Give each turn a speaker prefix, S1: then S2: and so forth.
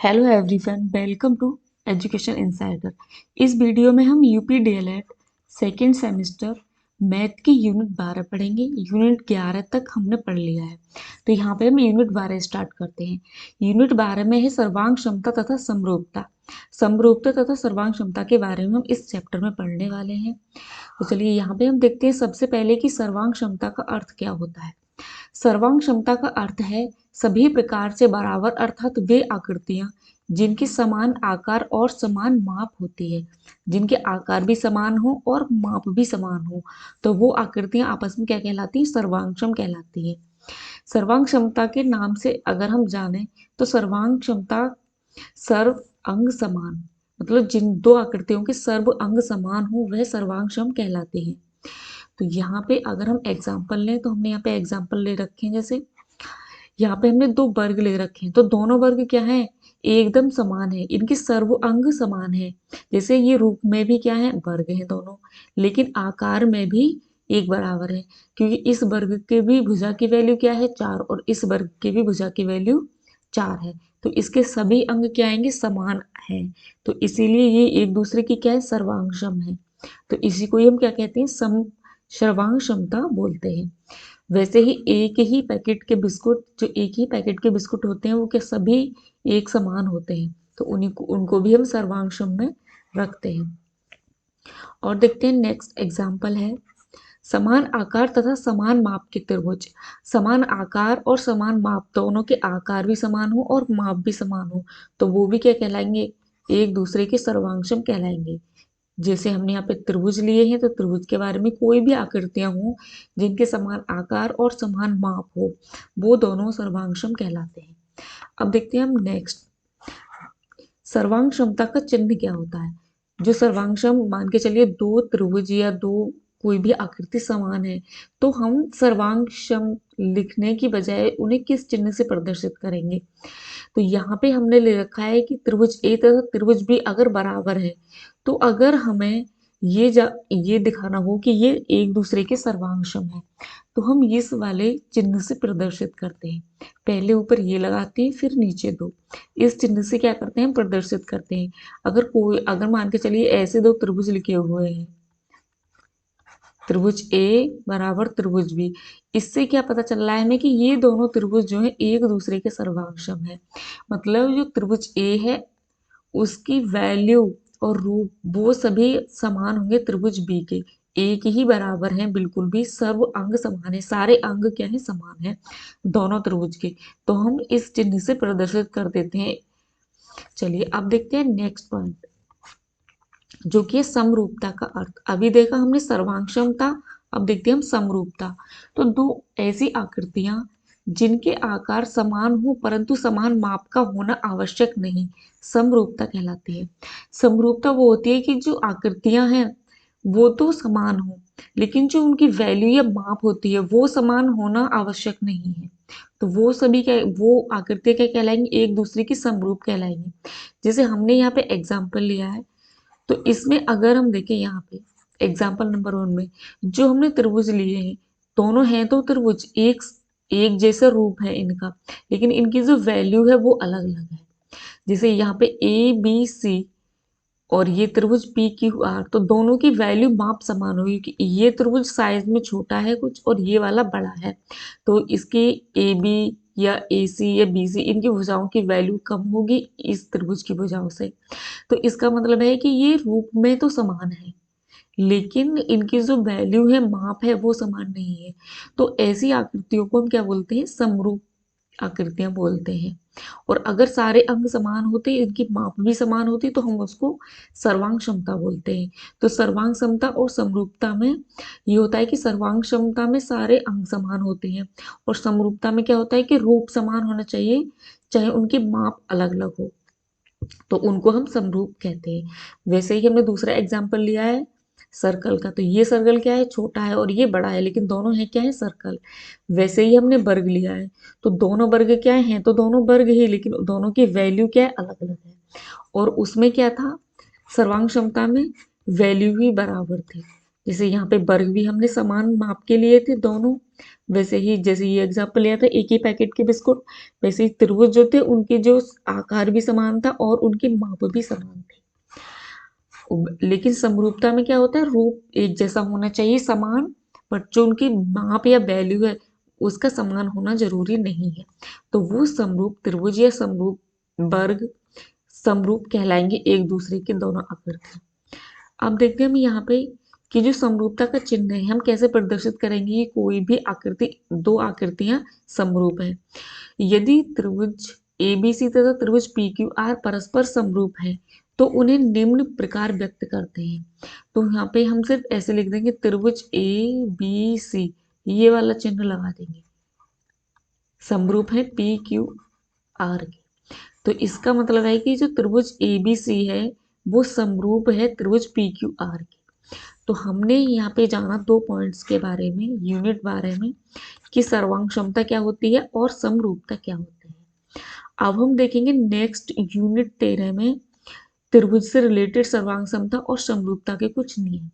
S1: Hello everyone, welcome to education insider. इस video में हम UP DElEd second semester math की यूनिट 12 पढ़ेंगे। यूनिट 11 तक हमने पढ़ लिया है, तो यहाँ पे हम यूनिट 12 स्टार्ट करते हैं। यूनिट 12 में है सर्वांग क्षमता तथा समरूपता। समरूपता तथा सर्वांग क्षमता के बारे में हम इस चैप्टर में पढ़ने वाले हैं। तो चलिए यहाँ पे हम देखते हैं सबसे पहले कि सर्वांग क्षमता का अर्थ क्या होता है। सर्वांग क्षमता का अर्थ है सभी प्रकार से बराबर अर्थात वे आकृतियां जिनकी समान आकार और समान माप होती है, जिनके आकार भी समान हो और माप भी समान हो, तो वो आकृतियां आपस में क्या कहलाती हैं? सर्वांगक्षम कहलाती है। सर्वांग क्षमता के नाम से अगर हम जाने तो सर्वांग क्षमता सर्व अंग समान, मतलब जिन दो आकृतियों के सर्व अंग समान हो वह सर्वांगक्षम कहलाते हैं। तो यहाँ पे अगर हम एग्जाम्पल लें तो हमने यहाँ पे एग्जाम्पल ले रखे हैं, जैसे यहाँ पे हमने दो वर्ग ले रखे हैं, तो दोनों वर्ग क्या है? एकदम समान है, इनके सर्व अंग समान है। जैसे ये रूप में भी क्या है? वर्ग है दोनों, लेकिन आकार में भी एक बराबर है, क्योंकि इस वर्ग के भी भुजा की वैल्यू क्या है? 4, और इस वर्ग की भी भुजा की वैल्यू 4 है। तो इसके सभी अंग क्या आएंगे? समान है। तो इसीलिए ये एक दूसरे की क्या है? सर्वांगसम है। तो इसी को ही हम क्या कहते हैं? सर्वांग क्षमता बोलते हैं। वैसे ही एक ही पैकेट के बिस्कुट, जो एक ही पैकेट के बिस्कुट होते हैं, वो क्या सभी एक समान होते हैं? तो उनको भी हम सर्वांगक्षम में रखते हैं। और देखते हैं नेक्स्ट एग्जाम्पल है समान आकार तथा समान माप के त्रिभुज। समान आकार और समान माप, दोनों के आकार भी समान हो और माप भी समान हो, तो वो भी क्या कहलाएंगे? एक दूसरे के सर्वांगक्षम कहलाएंगे। जैसे हमने यहाँ पे त्रिभुज लिए हैं, तो त्रिभुज के बारे में कोई भी आकृतियां हो जिनके समान आकार और समान माप हो, वो दोनों सर्वांगक्षम कहलाते हैं। अब देखते हैं हम नेक्स्ट, सर्वांग क्षमता का चिन्ह क्या होता है। जो सर्वांगक्षम, मान के चलिए दो त्रिभुज या दो कोई भी आकृति समान है, तो हम सर्वांगक्षम लिखने की बजाय उन्हें किस चिन्ह से प्रदर्शित करेंगे? तो यहाँ पे हमने ले रखा है कि त्रिभुज ए तथा त्रिभुज बी अगर बराबर है, तो अगर हमें ये दिखाना हो कि ये एक दूसरे के सर्वांगक्षम है, तो हम इस वाले चिन्ह से प्रदर्शित करते हैं। पहले ऊपर ये लगाते हैं, फिर नीचे दो, इस चिन्ह से क्या करते हैं? प्रदर्शित करते हैं। अगर मान के चलिए ऐसे दो त्रिभुज लिखे हुए हैं, त्रिभुज ए बराबर त्रिभुज बी, इससे क्या पता चल रहा है हमें कि ये दोनों त्रिभुज जो है एक दूसरे के सर्वांगक्षम है। मतलब जो त्रिभुज ए है उसकी वैल्यू और रूप वो सभी समान होंगे त्रिभुज बी के, एक ही बराबर हैं, बिल्कुल भी सर्व अंग समान है, सारे अंग क्या है? समान है दोनों त्रिभुज के। तो हम इस चिन्ह से प्रदर्शित कर देते हैं। चलिए अब देखते हैं नेक्स्ट पॉइंट, जो कि है समरूपता का अर्थ। अभी देखा हमने सर्वांगक्षमता, अब देखते हैं हम समरूपता। तो दो ऐसी आकृतियां जिनके आकार समान हो परंतु समान माप का होना आवश्यक नहीं, समरूपता कहलाती है। समरूपता वो होती है कि जो आकृतियां हैं वो तो समान हो, लेकिन जो उनकी वैल्यू या माप होती है वो समान होना आवश्यक नहीं है। तो वो सभी क्या, वो आकृतियां क्या कहलाएंगी? एक दूसरे की समरूप कहलाएंगी। जैसे हमने यहाँ पे एग्जाम्पल लिया है, तो इसमें अगर हम देखें यहाँ पे एग्जाम्पल नंबर 1 में जो हमने त्रिभुज लिए हैं, दोनों हैं तो त्रिभुज, एक एक जैसा रूप है इनका, लेकिन इनकी जो वैल्यू है वो अलग अलग है। जैसे यहाँ पे ए बी सी और ये त्रिभुज पी क्यू आर, तो दोनों की वैल्यू माप समान होगी कि ये त्रिभुज साइज में छोटा है कुछ और ये वाला बड़ा है, तो इसकी ए बी या ए सी या बी सी इनकी भुजाओं की वैल्यू कम होगी इस त्रिभुज की भुजाओं से। तो इसका मतलब है कि ये रूप में तो समान है, लेकिन इनकी जो वैल्यू है, माप है, वो समान नहीं है। तो ऐसी आकृतियों को हम क्या बोलते हैं? समरूप आकृतियां बोलते हैं। और अगर सारे अंग समान होते, इनकी माप भी समान होती, तो हम उसको सर्वांग क्षमता बोलते हैं। तो सर्वांग क्षमता और समरूपता में ये होता है कि सर्वांग क्षमता में सारे अंग समान होते हैं, और समरूपता में क्या होता है कि रूप समान होना चाहिए, चाहे उनकी माप अलग अलग हो, तो उनको हम समरूप कहते हैं। वैसे ही हमने दूसरा एग्जाम्पल लिया है सर्कल का, तो ये सर्कल क्या है? छोटा है और ये बड़ा है, लेकिन दोनों है क्या है? सर्कल। वैसे ही हमने वर्ग लिया है, तो दोनों वर्ग क्या है? तो दोनों वर्ग ही, लेकिन दोनों की वैल्यू क्या है? अलग अलग है। और उसमें क्या था? सर्वांग क्षमता में वैल्यू ही बराबर थी। जैसे यहाँ पे वर्ग भी हमने समान माप के लिए थे दोनों, वैसे ही जैसे ये एग्जाम्पल लिया था एक ही पैकेट के बिस्कुट, वैसे ही त्रिभुज जो थे उनके जो आकार भी समान था और उनके माप भी समान थे। लेकिन समरूपता में क्या होता है, रूप एक जैसा होना चाहिए समान, बट जो उनकी माप या वैल्यू है उसका समान होना जरूरी नहीं है। तो वो समरूप त्रिभुज या समरूप वर्ग समरूप कहलाएंगे एक दूसरे के दोनों आकृति। अब देखते हैं हम यहाँ पे कि जो समरूपता का चिन्ह है हम कैसे प्रदर्शित करेंगे, ये कोई भी आकृति, दो आकृतियां समरूप है। यदि त्रिभुज एबीसी तथा त्रिभुज पी क्यू आर परस्पर समरूप है तो उन्हें निम्न प्रकार व्यक्त करते हैं। तो यहाँ पे हम सिर्फ ऐसे लिख देंगे त्रिभुज ए बी सी, ये वाला चिन्ह लगा देंगे, समरूप है पी क्यू आर के। तो इसका मतलब है कि जो त्रिभुज ए बी सी है वो समरूप है त्रिभुज पी क्यू आर के। तो हमने यहाँ पे जाना दो पॉइंट्स के बारे में, यूनिट बारे में, कि सर्वांग क्षमता क्या होती है और समरूपता क्या होती है। अब हम देखेंगे नेक्स्ट यूनिट 13 में त्रिभुज से रिलेटेड सर्वांग क्षमता और समरूपता के कुछ नियम।